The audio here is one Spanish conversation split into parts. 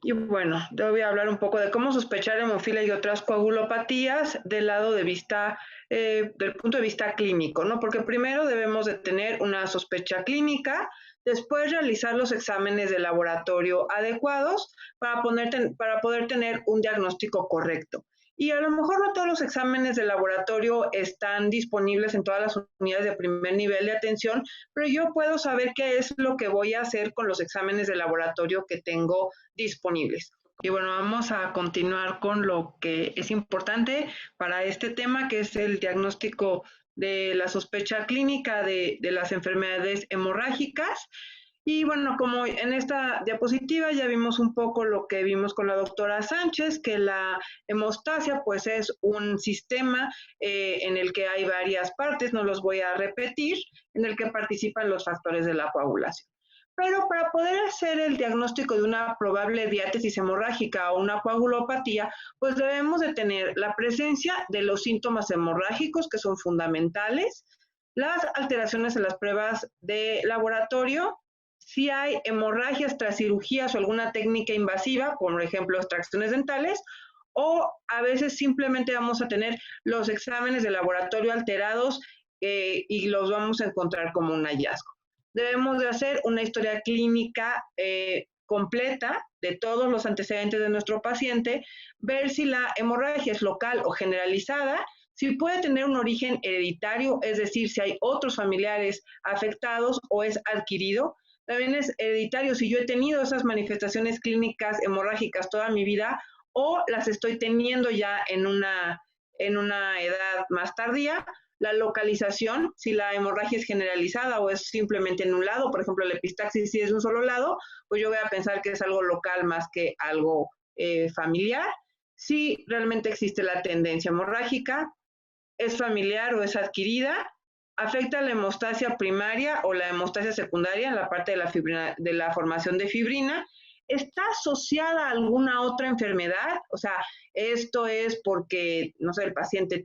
Y bueno, te voy a hablar un poco de cómo sospechar hemofilia y otras coagulopatías del lado de vista, del punto de vista clínico, ¿no? Porque primero debemos de tener una sospecha clínica, después realizar los exámenes de laboratorio adecuados para poder tener un diagnóstico correcto. Y a lo mejor no todos los exámenes de laboratorio están disponibles en todas las unidades de primer nivel de atención, pero yo puedo saber qué es lo que voy a hacer con los exámenes de laboratorio que tengo disponibles. Y bueno, vamos a continuar con lo que es importante para este tema, que es el diagnóstico de la sospecha clínica de las enfermedades hemorrágicas. Y bueno, como en esta diapositiva ya vimos un poco lo que vimos con la doctora Sánchez, que la hemostasia pues es un sistema en el que hay varias partes, no los voy a repetir, en el que participan los factores de la coagulación. Pero para poder hacer el diagnóstico de una probable diátesis hemorrágica o una coagulopatía, pues debemos de tener la presencia de los síntomas hemorrágicos, que son fundamentales, las alteraciones en las pruebas de laboratorio, si hay hemorragias tras cirugías o alguna técnica invasiva, por ejemplo, extracciones dentales, o a veces simplemente vamos a tener los exámenes de laboratorio alterados y los vamos a encontrar como un hallazgo. Debemos de hacer una historia clínica completa de todos los antecedentes de nuestro paciente, ver si la hemorragia es local o generalizada, si puede tener un origen hereditario, es decir, si hay otros familiares afectados o es adquirido. También es hereditario si yo he tenido esas manifestaciones clínicas hemorrágicas toda mi vida o las estoy teniendo ya en una edad más tardía. La localización, si la hemorragia es generalizada o es simplemente en un lado, por ejemplo, la epistaxis si es de un solo lado, pues yo voy a pensar que es algo local más que algo familiar. Si realmente existe la tendencia hemorrágica, es familiar o es adquirida, afecta la hemostasia primaria o la hemostasia secundaria en la parte de la formación de fibrina, está asociada a alguna otra enfermedad, o sea, esto es porque, no sé, el paciente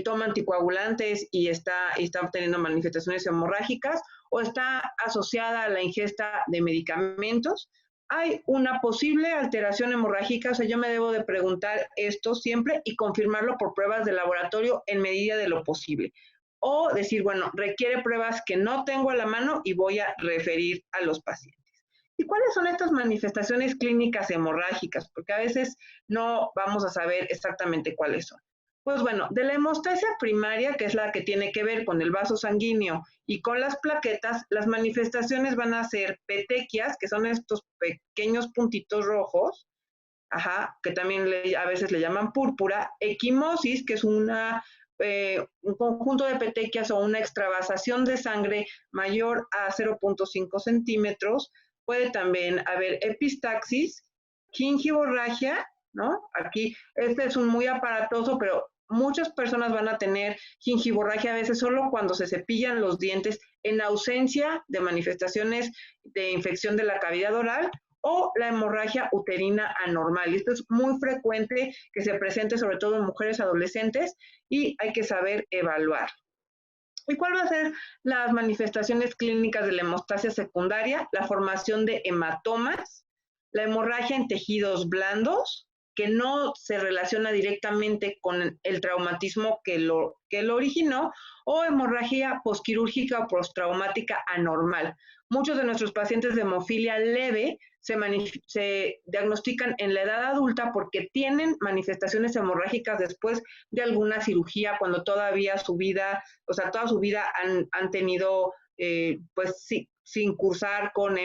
toma anticoagulantes y está teniendo manifestaciones hemorrágicas, o está asociada a la ingesta de medicamentos. Hay una posible alteración hemorrágica, o sea, yo me debo de preguntar esto siempre y confirmarlo por pruebas de laboratorio en medida de lo posible. O decir, bueno, requiere pruebas que no tengo a la mano y voy a referir a los pacientes. ¿Y cuáles son estas manifestaciones clínicas hemorrágicas? Porque a veces no vamos a saber exactamente cuáles son. Pues bueno, de la hemostasia primaria, que es la que tiene que ver con el vaso sanguíneo y con las plaquetas, las manifestaciones van a ser petequias, que son estos pequeños puntitos rojos, que también a veces le llaman púrpura, equimosis, que es un conjunto de petequias o una extravasación de sangre mayor a 0.5 centímetros, puede también haber epistaxis, gingivorragia, ¿no? Aquí, este es un muy aparatoso, pero muchas personas van a tener gingivorragia a veces solo cuando se cepillan los dientes en ausencia de manifestaciones de infección de la cavidad oral o la hemorragia uterina anormal. Y esto es muy frecuente que se presente sobre todo en mujeres adolescentes y hay que saber evaluar. ¿Y cuál va a ser las manifestaciones clínicas de la hemostasia secundaria? La formación de hematomas, la hemorragia en tejidos blandos, que no se relaciona directamente con el traumatismo que lo originó, o hemorragia posquirúrgica o postraumática anormal. Muchos de nuestros pacientes de hemofilia leve se diagnostican en la edad adulta porque tienen manifestaciones hemorrágicas después de alguna cirugía, cuando todavía su vida, o sea, toda su vida han tenido, pues sí, sin cursar con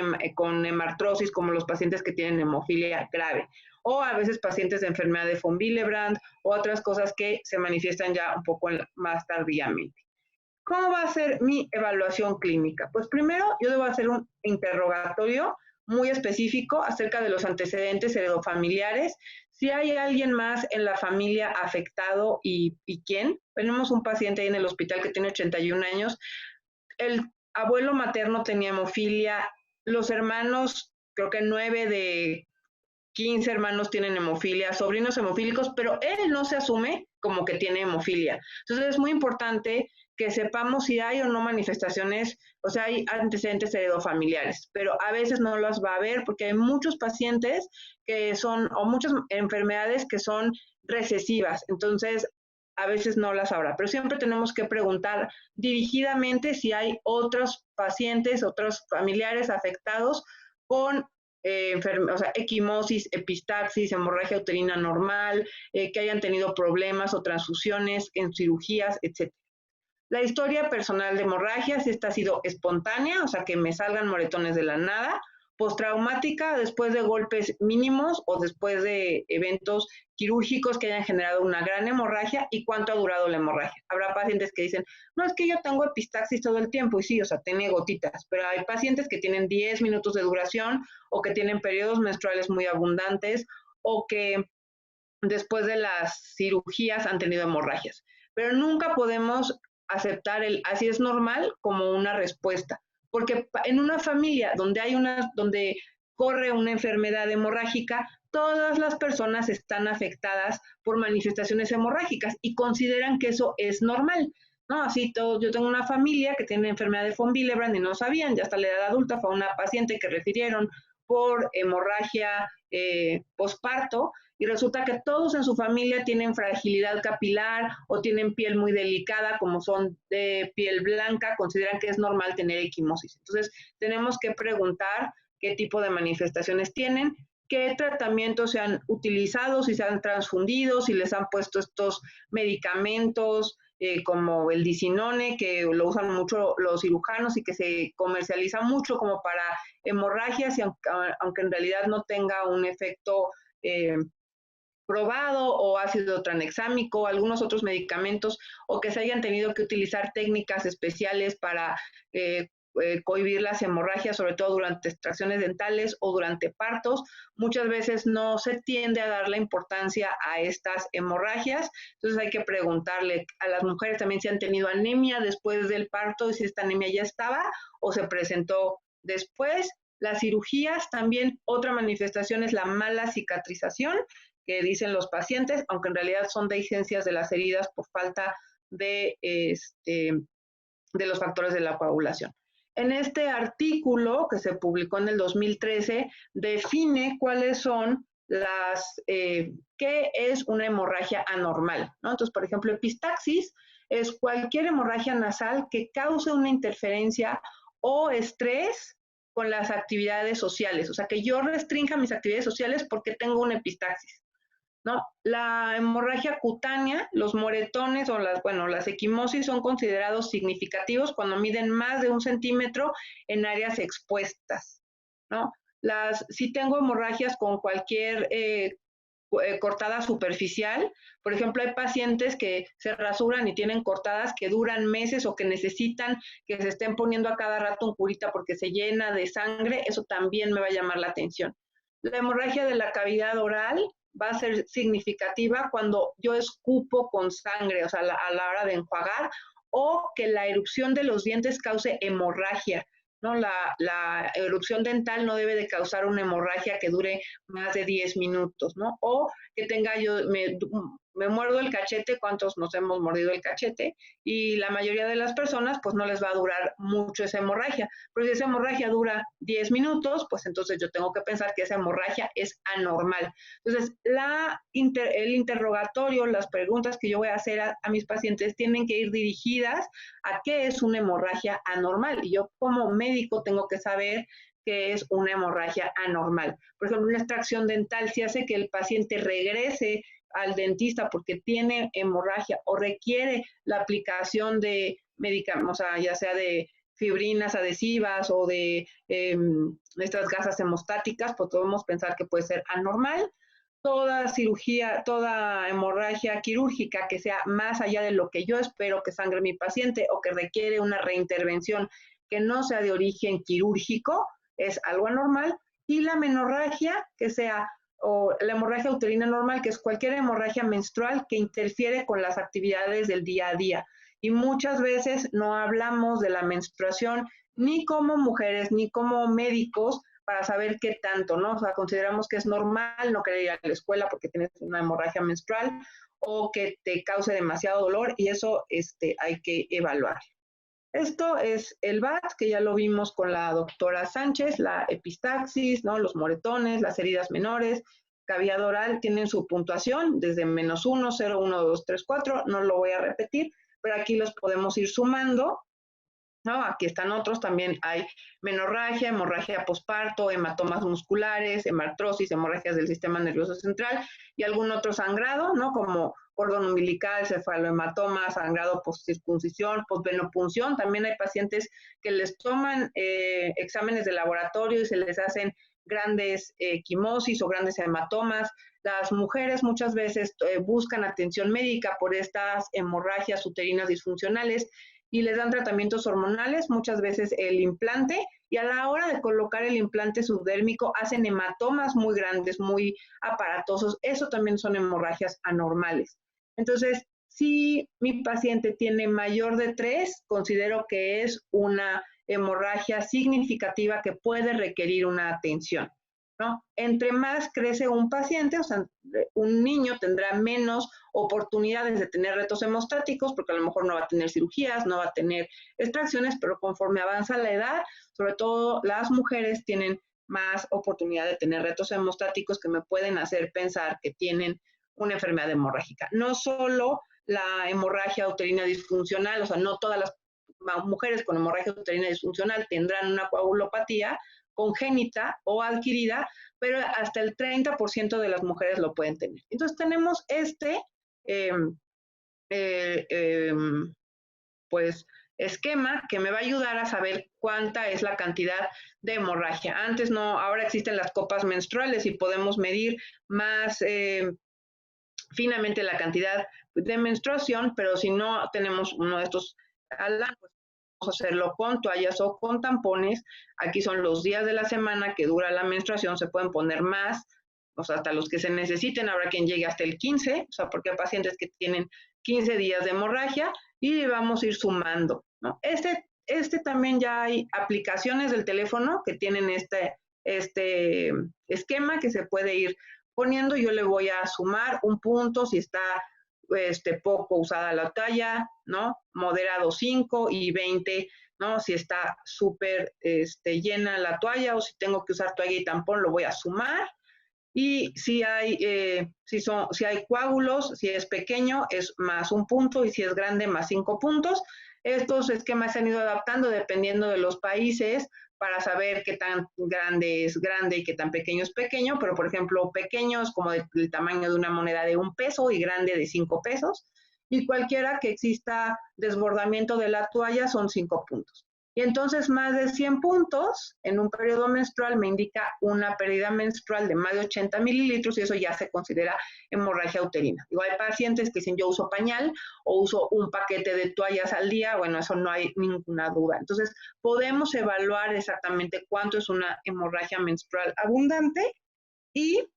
hemartrosis, como los pacientes que tienen hemofilia grave, o a veces pacientes de enfermedad de von Willebrand, o otras cosas que se manifiestan ya un poco más tardíamente. ¿Cómo va a ser mi evaluación clínica? Pues primero yo debo hacer un interrogatorio muy específico acerca de los antecedentes heredofamiliares, si hay alguien más en la familia afectado y quién. Tenemos un paciente ahí en el hospital que tiene 81 años, el abuelo materno tenía hemofilia, los hermanos, creo que 9 15 hermanos tienen hemofilia, sobrinos hemofílicos, pero él no se asume como que tiene hemofilia. Entonces es muy importante que sepamos si hay o no manifestaciones, o sea, hay antecedentes heredofamiliares, pero a veces no las va a haber porque hay muchos pacientes que son, o muchas enfermedades que son recesivas, entonces a veces no las habrá, pero siempre tenemos que preguntar dirigidamente si hay otros pacientes, otros familiares afectados con o sea, equimosis, epistaxis, hemorragia uterina normal, que hayan tenido problemas o transfusiones en cirugías, etc. La historia personal de hemorragias, esta ha sido espontánea, o sea, que me salgan moretones de la nada, postraumática, después de golpes mínimos o después de eventos quirúrgicos que hayan generado una gran hemorragia y cuánto ha durado la hemorragia. Habrá pacientes que dicen, no, es que yo tengo epistaxis todo el tiempo, y sí, o sea, tiene gotitas, pero hay pacientes que tienen 10 minutos de duración o que tienen periodos menstruales muy abundantes o que después de las cirugías han tenido hemorragias. Pero nunca podemos aceptar el así es normal como una respuesta, porque en una familia donde corre una enfermedad hemorrágica, todas las personas están afectadas por manifestaciones hemorrágicas y consideran que eso es normal. No, así todo, yo tengo una familia que tiene enfermedad de von Willebrand y no sabían, ya hasta la edad adulta fue una paciente que refirieron por hemorragia posparto, y resulta que todos en su familia tienen fragilidad capilar o tienen piel muy delicada, como son de piel blanca, consideran que es normal tener equimosis. Entonces, tenemos que preguntar qué tipo de manifestaciones tienen, qué tratamientos se han utilizado, si se han transfundido, si les han puesto estos medicamentos como el disinone, que lo usan mucho los cirujanos y que se comercializa mucho como para hemorragias, y aunque en realidad no tenga un efecto probado, o ácido tranexámico, algunos otros medicamentos, o que se hayan tenido que utilizar técnicas especiales para cohibir las hemorragias, sobre todo durante extracciones dentales o durante partos. Muchas veces no se tiende a dar la importancia a estas hemorragias, entonces hay que preguntarle a las mujeres también si han tenido anemia después del parto, y si esta anemia ya estaba o se presentó después. Las cirugías también, otra manifestación es la mala cicatrización, que dicen los pacientes, aunque en realidad son dehiscencias de las heridas por falta de los factores de la coagulación. En este artículo que se publicó en el 2013, define cuáles son qué es una hemorragia anormal, ¿no? Entonces, por ejemplo, epistaxis es cualquier hemorragia nasal que cause una interferencia o estrés con las actividades sociales, o sea, que yo restrinja mis actividades sociales porque tengo una epistaxis, ¿no? La hemorragia cutánea, los moretones o las equimosis son considerados significativos cuando miden más de 1 centímetro en áreas expuestas, ¿no? Si tengo hemorragias con cualquier cortada superficial, por ejemplo, hay pacientes que se rasuran y tienen cortadas que duran meses o que necesitan que se estén poniendo a cada rato un curita porque se llena de sangre, eso también me va a llamar la atención. La hemorragia de la cavidad oral va a ser significativa cuando yo escupo con sangre, o sea, a la hora de enjuagar, o que la erupción de los dientes cause hemorragia, ¿no? La erupción dental no debe de causar una hemorragia que dure más de 10 minutos, ¿no? O que me muerdo el cachete, ¿cuántos nos hemos mordido el cachete? Y la mayoría de las personas, pues no les va a durar mucho esa hemorragia. Pero si esa hemorragia dura 10 minutos, pues entonces yo tengo que pensar que esa hemorragia es anormal. Entonces, el interrogatorio, las preguntas que yo voy a hacer a mis pacientes tienen que ir dirigidas a qué es una hemorragia anormal. Y yo como médico tengo que saber qué es una hemorragia anormal. Por ejemplo, una extracción dental, si hace que el paciente regrese al dentista porque tiene hemorragia o requiere la aplicación de medicamentos, o sea, ya sea de fibrinas adhesivas o de estas gasas hemostáticas, pues podemos pensar que puede ser anormal. Toda cirugía, toda hemorragia quirúrgica que sea más allá de lo que yo espero que sangre mi paciente o que requiere una reintervención que no sea de origen quirúrgico, es algo anormal. Y la menorragia, que sea, o la hemorragia uterina normal, que es cualquier hemorragia menstrual que interfiere con las actividades del día a día. Y muchas veces no hablamos de la menstruación ni como mujeres ni como médicos para saber qué tanto, ¿no? O sea, consideramos que es normal no querer ir a la escuela porque tienes una hemorragia menstrual o que te cause demasiado dolor y eso hay que evaluar. Esto es el VATS, que ya lo vimos con la doctora Sánchez, la epistaxis, ¿no? Los moretones, las heridas menores, cavidad oral, tienen su puntuación desde -1, 0, 1, 2, 3, 4, no lo voy a repetir, pero aquí los podemos ir sumando, ¿no? Aquí están otros, también hay menorragia, hemorragia posparto, hematomas musculares, hemartrosis, hemorragias del sistema nervioso central y algún otro sangrado, ¿no? Como cordón umbilical, cefalohematoma, sangrado postcircuncisión, postvenopunción. También hay pacientes que les toman exámenes de laboratorio y se les hacen grandes quimosis o grandes hematomas. Las mujeres muchas veces buscan atención médica por estas hemorragias uterinas disfuncionales y les dan tratamientos hormonales, muchas veces el implante, y a la hora de colocar el implante subdérmico hacen hematomas muy grandes, muy aparatosos. Eso también son hemorragias anormales. Entonces, si mi paciente tiene mayor de 3, considero que es una hemorragia significativa que puede requerir una atención, ¿no? Entre más crece un paciente, o sea, un niño tendrá menos oportunidades de tener retos hemostáticos, porque a lo mejor no va a tener cirugías, no va a tener extracciones, pero conforme avanza la edad, sobre todo las mujeres tienen más oportunidad de tener retos hemostáticos que me pueden hacer pensar que tienen una enfermedad hemorrágica. No solo la hemorragia uterina disfuncional, o sea, no todas las mujeres con hemorragia uterina disfuncional tendrán una coagulopatía congénita o adquirida, pero hasta el 30% de las mujeres lo pueden tener. Entonces tenemos pues esquema que me va a ayudar a saber cuánta es la cantidad de hemorragia. Antes no, ahora existen las copas menstruales y podemos medir más finamente la cantidad de menstruación, pero si no tenemos uno de estos alarmas, pues podemos hacerlo con toallas o con tampones. Aquí son los días de la semana que dura la menstruación, se pueden poner más, o sea, hasta los que se necesiten, habrá quien llegue hasta el 15, o sea, porque hay pacientes que tienen 15 días de hemorragia y vamos a ir sumando, ¿no? También ya hay aplicaciones del teléfono que tienen este esquema que se puede ir poniendo. Yo le voy a sumar un punto si está poco usada la talla, ¿no? Moderado 5 y 20, ¿no? Si está súper llena la toalla o si tengo que usar toalla y tampón, lo voy a sumar. Y si hay coágulos, si es pequeño, es más un punto, y si es grande, más 5 puntos. Estos esquemas se han ido adaptando dependiendo de los países para saber qué tan grande es grande y qué tan pequeño es pequeño, pero por ejemplo, pequeño es como del tamaño de una moneda de 1 peso y grande de 5 pesos, y cualquiera que exista desbordamiento de la toalla son 5 puntos. Y entonces más de 100 puntos en un periodo menstrual me indica una pérdida menstrual de más de 80 mililitros y eso ya se considera hemorragia uterina. Digo, hay pacientes que dicen yo uso pañal o uso un paquete de toallas al día, bueno, eso no hay ninguna duda. Entonces podemos evaluar exactamente cuánto es una hemorragia menstrual abundante y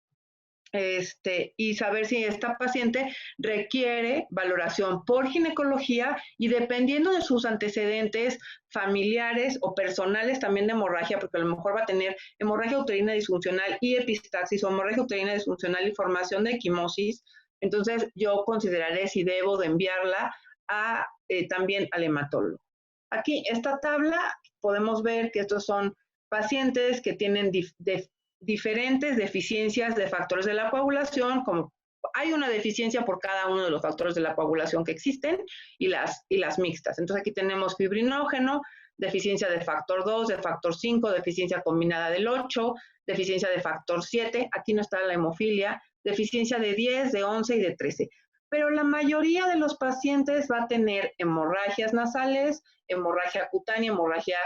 saber si esta paciente requiere valoración por ginecología y dependiendo de sus antecedentes familiares o personales también de hemorragia, porque a lo mejor va a tener hemorragia uterina disfuncional y epistaxis o hemorragia uterina disfuncional y formación de equimosis, entonces yo consideraré si debo de enviarla también al hematólogo. Aquí, esta tabla, podemos ver que estos son pacientes que tienen diferentes deficiencias de factores de la coagulación, como hay una deficiencia por cada uno de los factores de la coagulación que existen y las mixtas. Entonces aquí tenemos fibrinógeno, deficiencia de factor 2, de factor 5, deficiencia combinada del 8, deficiencia de factor 7, aquí no está la hemofilia, deficiencia de 10, de 11 y de 13. Pero la mayoría de los pacientes va a tener hemorragias nasales, hemorragia cutánea, hemorragia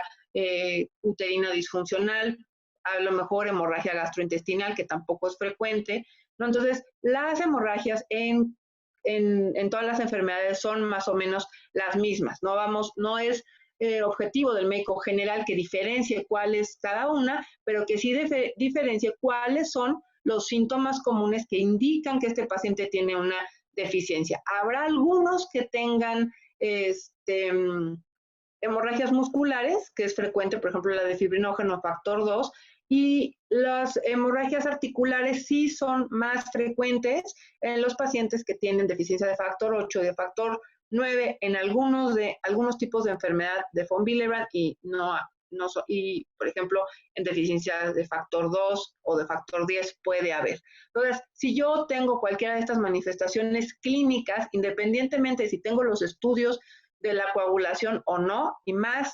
uterina disfuncional, a lo mejor hemorragia gastrointestinal, que tampoco es frecuente, ¿no? Entonces, las hemorragias en todas las enfermedades son más o menos las mismas, no es objetivo del médico general que diferencie cuál es cada una, pero que sí diferencie cuáles son los síntomas comunes que indican que este paciente tiene una deficiencia. Habrá algunos que tengan hemorragias musculares, que es frecuente, por ejemplo, la de fibrinógeno factor 2, Y las hemorragias articulares sí son más frecuentes en los pacientes que tienen deficiencia de factor 8 y de factor 9 en algunos tipos de enfermedad de von Willebrand y, por ejemplo, en deficiencia de factor 2 o de factor 10 puede haber. Entonces, si yo tengo cualquiera de estas manifestaciones clínicas, independientemente de si tengo los estudios de la coagulación o no, y más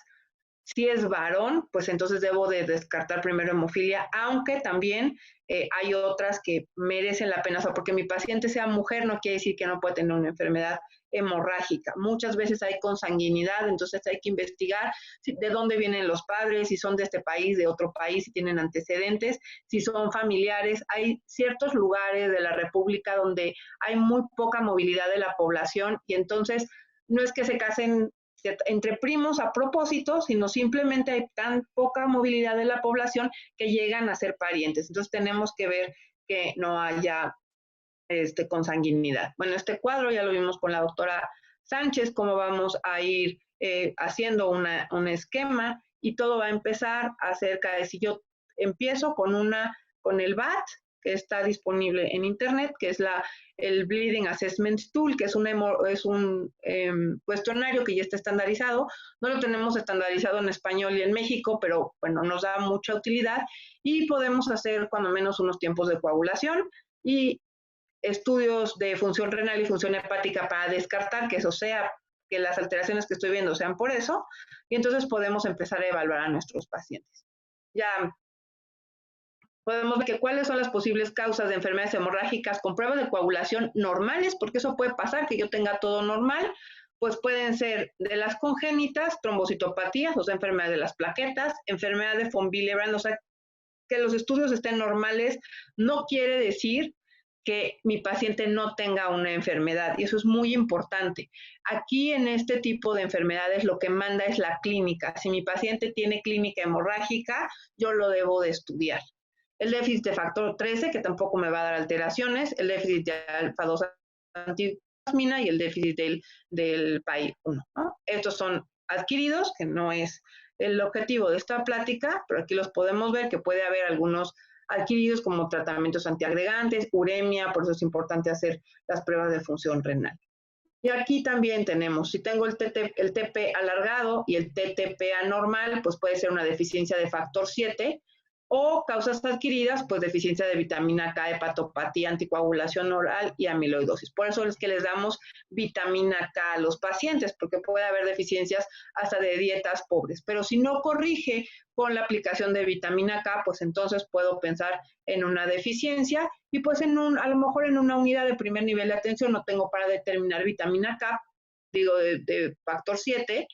si es varón, pues entonces debo de descartar primero hemofilia, aunque también hay otras que merecen la pena, o sea, porque mi paciente sea mujer no quiere decir que no puede tener una enfermedad hemorrágica. Muchas veces hay consanguinidad, entonces hay que investigar de dónde vienen los padres, si son de este país, de otro país, si tienen antecedentes, si son familiares. Hay ciertos lugares de la República donde hay muy poca movilidad de la población y entonces no es que se casen entre primos a propósito, sino simplemente hay tan poca movilidad de la población que llegan a ser parientes. Entonces tenemos que ver que no haya consanguinidad. Bueno, este cuadro ya lo vimos con la doctora Sánchez, cómo vamos a ir haciendo un esquema y todo va a empezar acerca de si yo empiezo con el BAT, que está disponible en internet, que es el Bleeding Assessment Tool, que es un cuestionario que ya está estandarizado. No lo tenemos estandarizado en español y en México, pero bueno, nos da mucha utilidad y podemos hacer cuando menos unos tiempos de coagulación y estudios de función renal y función hepática para descartar que eso sea, que las alteraciones que estoy viendo sean por eso, y entonces podemos empezar a evaluar a nuestros pacientes. Ya podemos ver que cuáles son las posibles causas de enfermedades hemorrágicas con pruebas de coagulación normales, porque eso puede pasar, que yo tenga todo normal, pues pueden ser de las congénitas, trombocitopatías, o sea, enfermedad de las plaquetas, enfermedad de von Willebrand, o sea, que los estudios estén normales no quiere decir que mi paciente no tenga una enfermedad, y eso es muy importante. Aquí en este tipo de enfermedades lo que manda es la clínica. Si mi paciente tiene clínica hemorrágica, yo lo debo de estudiar. El déficit de factor 13, que tampoco me va a dar alteraciones, el déficit de alfa-2 antiplasmina y el déficit del PAI-1, ¿no? Estos son adquiridos, que no es el objetivo de esta plática, pero aquí los podemos ver que puede haber algunos adquiridos como tratamientos antiagregantes, uremia, por eso es importante hacer las pruebas de función renal. Y aquí también tenemos, si tengo el TP alargado y el TTP anormal, pues puede ser una deficiencia de factor 7, o causas adquiridas, pues deficiencia de vitamina K, hepatopatía, anticoagulación oral y amiloidosis. Por eso es que les damos vitamina K a los pacientes, porque puede haber deficiencias hasta de dietas pobres. Pero si no corrige con la aplicación de vitamina K, pues entonces puedo pensar en una deficiencia y pues a lo mejor en una unidad de primer nivel de atención no tengo para determinar vitamina K, digo de factor 7,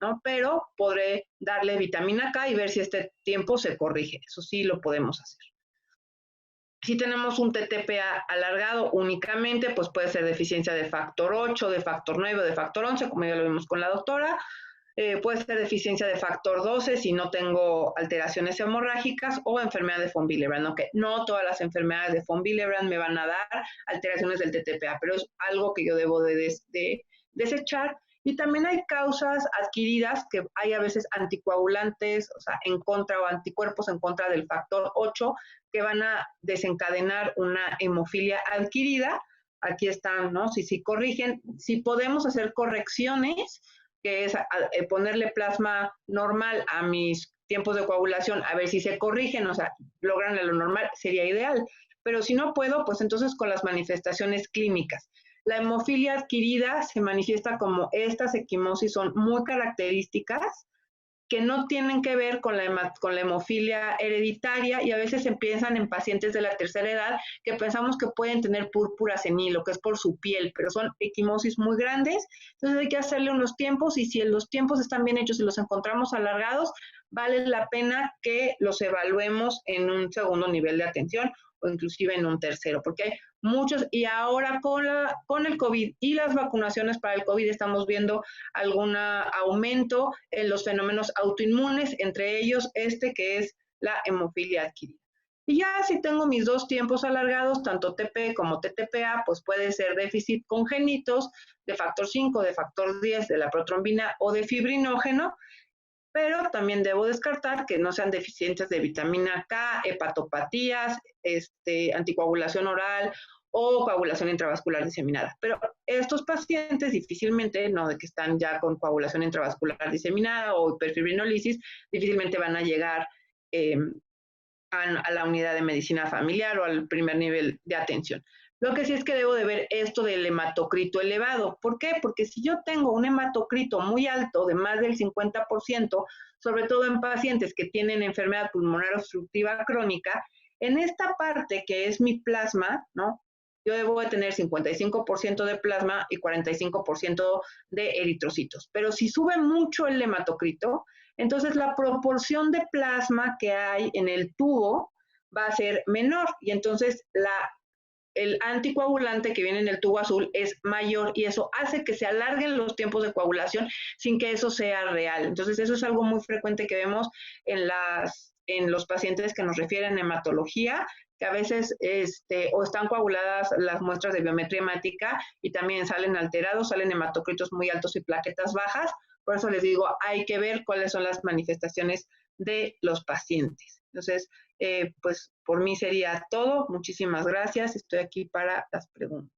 ¿no? Pero podré darle vitamina K y ver si este tiempo se corrige. Eso sí lo podemos hacer. Si tenemos un TTPA alargado únicamente, pues puede ser deficiencia de factor 8, de factor 9 o de factor 11, como ya lo vimos con la doctora. Puede ser deficiencia de factor 12 si no tengo alteraciones hemorrágicas o enfermedad de von Willebrand. Okay. No todas las enfermedades de von Willebrand me van a dar alteraciones del TTPA, pero es algo que yo debo de desechar. Y también hay causas adquiridas que hay a veces anticoagulantes, o sea, en contra o anticuerpos en contra del factor 8 que van a desencadenar una hemofilia adquirida. Aquí están, ¿no? Si corrigen, si podemos hacer correcciones, que es ponerle plasma normal a mis tiempos de coagulación, a ver si se corrigen, o sea, logran lo normal, sería ideal. Pero si no puedo, pues entonces con las manifestaciones clínicas. La hemofilia adquirida se manifiesta como estas equimosis son muy características que no tienen que ver con la hemofilia hereditaria y a veces se piensan en pacientes de la tercera edad que pensamos que pueden tener púrpura senil, lo que es por su piel, pero son equimosis muy grandes, entonces hay que hacerle unos tiempos y si los tiempos están bien hechos y los encontramos alargados, vale la pena que los evaluemos en un segundo nivel de atención o inclusive en un tercero, porque hay muchos, y ahora con el COVID y las vacunaciones para el COVID estamos viendo algún aumento en los fenómenos autoinmunes, entre ellos que es la hemofilia adquirida. Y ya si tengo mis dos tiempos alargados, tanto TP como TTPA, pues puede ser déficit congénitos de factor 5, de factor 10, de la protrombina o de fibrinógeno, pero también debo descartar que no sean deficientes de vitamina K, hepatopatías, anticoagulación oral o coagulación intravascular diseminada. Pero estos pacientes difícilmente, no de que están ya con coagulación intravascular diseminada o hiperfibrinolisis, difícilmente van a llegar eh, a la unidad de medicina familiar o al primer nivel de atención. Lo que sí es que debo de ver esto del hematocrito elevado. ¿Por qué? Porque si yo tengo un hematocrito muy alto, de más del 50%, sobre todo en pacientes que tienen enfermedad pulmonar obstructiva crónica, en esta parte que es mi plasma, ¿no? Yo debo de tener 55% de plasma y 45% de eritrocitos. Pero si sube mucho el hematocrito, entonces la proporción de plasma que hay en el tubo va a ser menor y entonces el anticoagulante que viene en el tubo azul es mayor y eso hace que se alarguen los tiempos de coagulación sin que eso sea real. Entonces eso es algo muy frecuente que vemos en los pacientes que nos refieren a hematología, que a veces o están coaguladas las muestras de biometría hemática y también salen alterados, salen hematocritos muy altos y plaquetas bajas. Por eso les digo, hay que ver cuáles son las manifestaciones de los pacientes. Entonces, pues por mí sería todo. Muchísimas gracias. Estoy aquí para las preguntas.